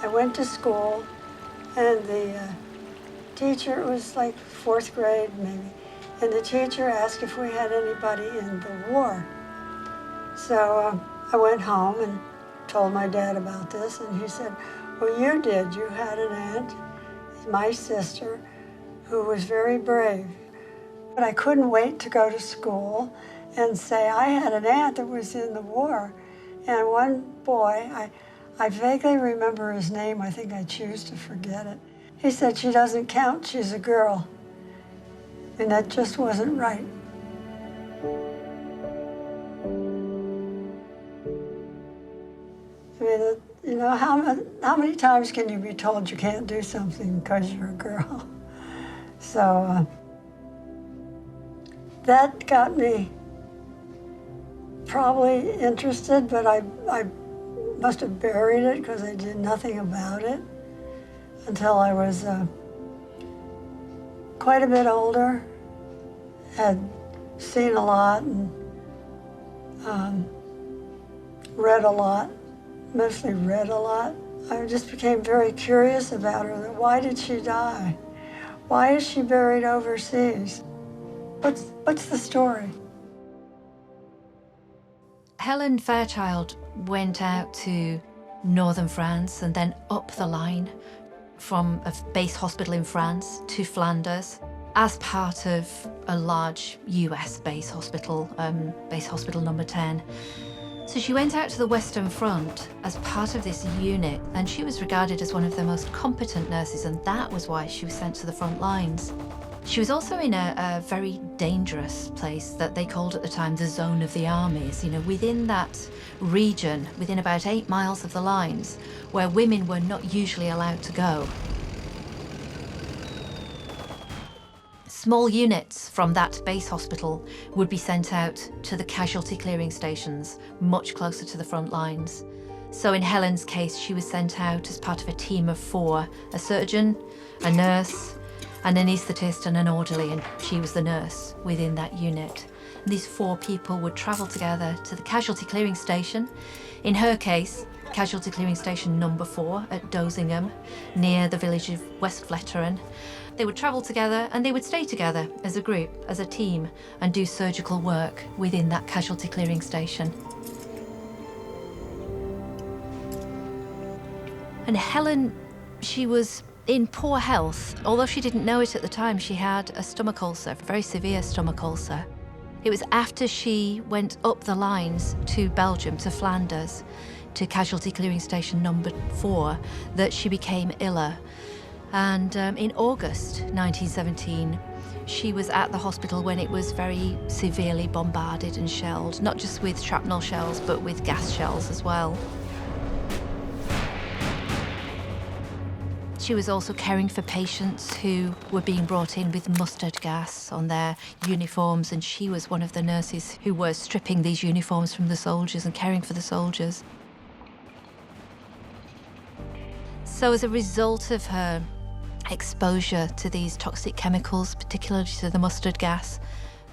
I went to school, and the teacher, it was like 4th grade maybe, and the teacher asked if we had anybody in the war. So I went home and told my dad about this, and he said, well, you did. You had an aunt, my sister, who was very brave. But I couldn't wait to go to school and say I had an aunt that was in the war. And one boy, I vaguely remember his name. I think I choose to forget it. He said, she doesn't count, she's a girl. And that just wasn't right. I mean, you know, how many times can you be told you can't do something because you're a girl? So that got me probably interested, but I must have buried it because I did nothing about it until I was quite a bit older, had seen a lot and read a lot, mostly read a lot. I just became very curious about her. Why did she die? Why is she buried overseas? What's the story? Helen Fairchild went out to northern France and then up the line from a base hospital in France to Flanders as part of a large US base hospital number 10. So she went out to the Western Front as part of this unit, and she was regarded as one of the most competent nurses, and that was why she was sent to the front lines. She was also in a very dangerous place that they called at the time the zone of the armies. You know, within that region, within about 8 miles of the lines, where women were not usually allowed to go. Small units from that base hospital would be sent out to the casualty clearing stations, much closer to the front lines. So in Helen's case, she was sent out as part of a team of 4, a surgeon, a nurse, an anaesthetist and an orderly, and she was the nurse within that unit. And these 4 people would travel together to the casualty clearing station. In her case, casualty clearing station number 4 at Dozingham, near the village of West Fletteren. They would travel together and they would stay together as a group, as a team, and do surgical work within that casualty clearing station. And Helen, she was in poor health. Although she didn't know it at the time, she had a stomach ulcer, a very severe stomach ulcer. It was after she went up the lines to Belgium, to Flanders, to casualty clearing station number 4, that she became iller. And in August 1917, she was at the hospital when it was very severely bombarded and shelled, not just with shrapnel shells, but with gas shells as well. She was also caring for patients who were being brought in with mustard gas on their uniforms, and she was one of the nurses who were stripping these uniforms from the soldiers and caring for the soldiers. So as a result of her exposure to these toxic chemicals, particularly to the mustard gas,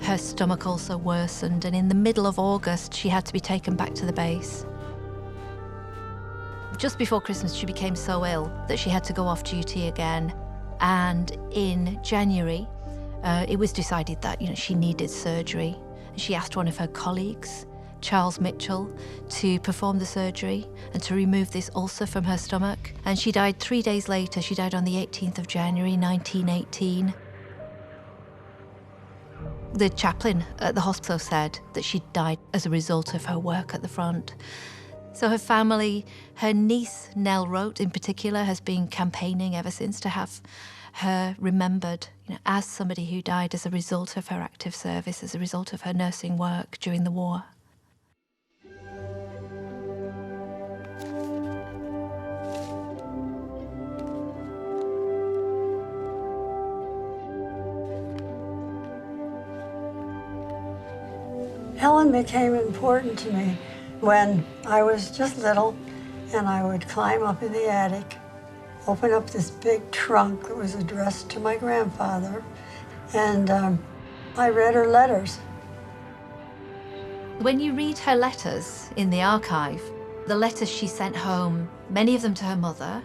her stomach also worsened, and in the middle of August, she had to be taken back to the base. Just before Christmas, she became so ill that she had to go off duty again. And in January, it was decided that, you know, she needed surgery. She asked one of her colleagues, Charles Mitchell, to perform the surgery and to remove this ulcer from her stomach. And she died 3 days later. She died on the 18th of January, 1918. The chaplain at the hospital said that she died as a result of her work at the front. So her family, her niece Nell Rote in particular, has been campaigning ever since to have her remembered, you know, as somebody who died as a result of her active service, as a result of her nursing work during the war. Helen became important to me when I was just little, and I would climb up in the attic, open up this big trunk that was addressed to my grandfather, and I read her letters. When you read her letters in the archive, the letters she sent home, many of them to her mother,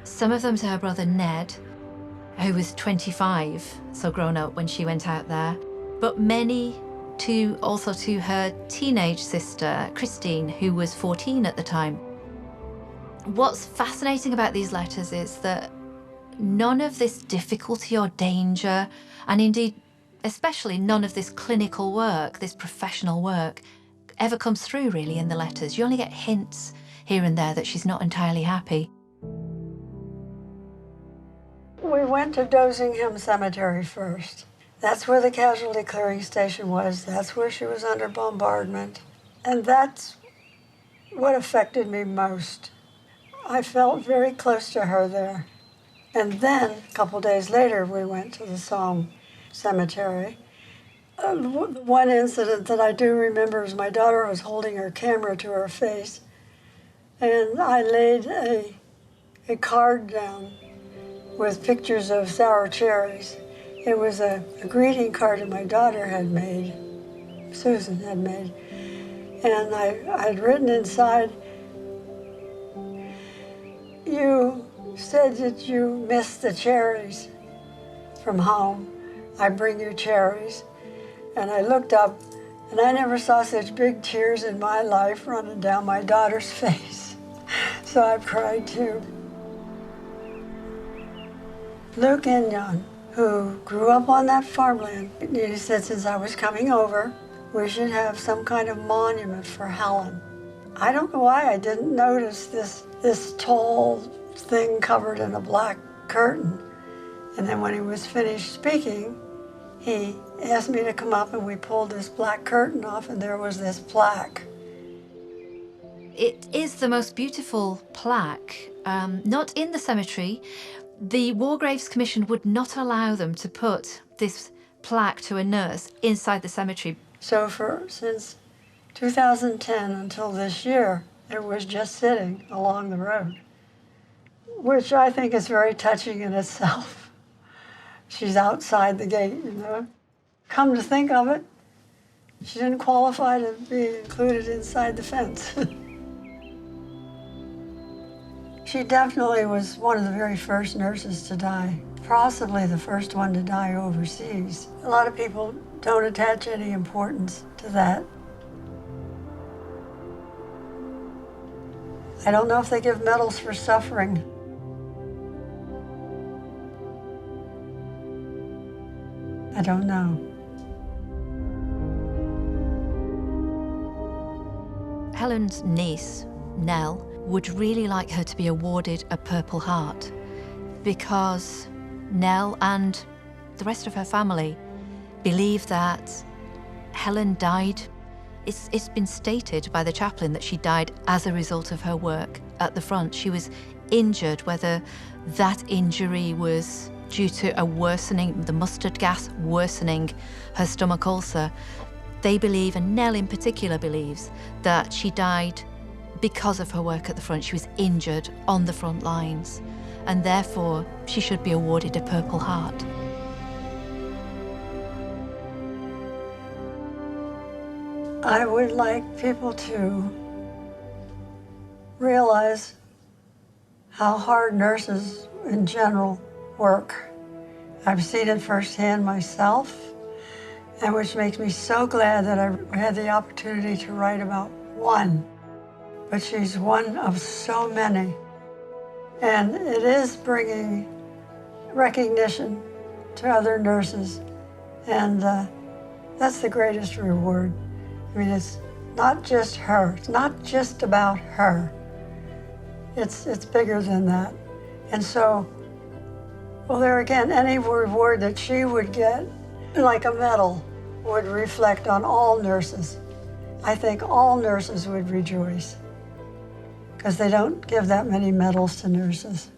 Some of them to her brother Ned, who was 25, so grown up when she went out there, but many also to her teenage sister, Christine, who was 14 at the time. What's fascinating about these letters is that none of this difficulty or danger, and indeed, especially none of this clinical work, this professional work, ever comes through really in the letters. You only get hints here and there that she's not entirely happy. We went to Dosingham Cemetery first. That's where the casualty clearing station was. That's where she was under bombardment. And that's what affected me most. I felt very close to her there. And then, a couple days later, we went to the Somme Cemetery. One incident that I do remember is my daughter was holding her camera to her face, and I laid a card down with pictures of sour cherries. It was a greeting card that my daughter had made, Susan had made, and I had written inside, "You said that you missed the cherries from home. I bring you cherries." And I looked up, and I never saw such big tears in my life running down my daughter's face. So I cried too. Luke Inyon, who grew up on that farmland, he said, since I was coming over, we should have some kind of monument for Helen. I don't know why I didn't notice this tall thing covered in a black curtain. And then when he was finished speaking, he asked me to come up, and we pulled this black curtain off, and there was this plaque. It is the most beautiful plaque, not in the cemetery. The War Graves Commission would not allow them to put this plaque to a nurse inside the cemetery. So since 2010 until this year, it was just sitting along the road, which I think is very touching in itself. She's outside the gate, you know. Come to think of it, she didn't qualify to be included inside the fence. She definitely was one of the very first nurses to die, possibly the first one to die overseas. A lot of people don't attach any importance to that. I don't know if they give medals for suffering. I don't know. Helen's niece, Nell, would really like her to be awarded a Purple Heart because Nell and the rest of her family believe that Helen died. It's been stated by the chaplain that she died as a result of her work at the front. She was injured, whether that injury was due to a worsening, the mustard gas worsening her stomach ulcer. They believe, and Nell in particular believes, that she died because of her work at the front. She was injured on the front lines, and therefore she should be awarded a Purple Heart. I would like people to realize how hard nurses in general work. I've seen it firsthand myself, and which makes me so glad that I had the opportunity to write about one. But she's one of so many. And it is bringing recognition to other nurses. And that's the greatest reward. I mean, it's not just her. It's not just about her. It's bigger than that. And so, well, there again, any reward that she would get, like a medal, would reflect on all nurses. I think all nurses would rejoice, because they don't give that many medals to nurses.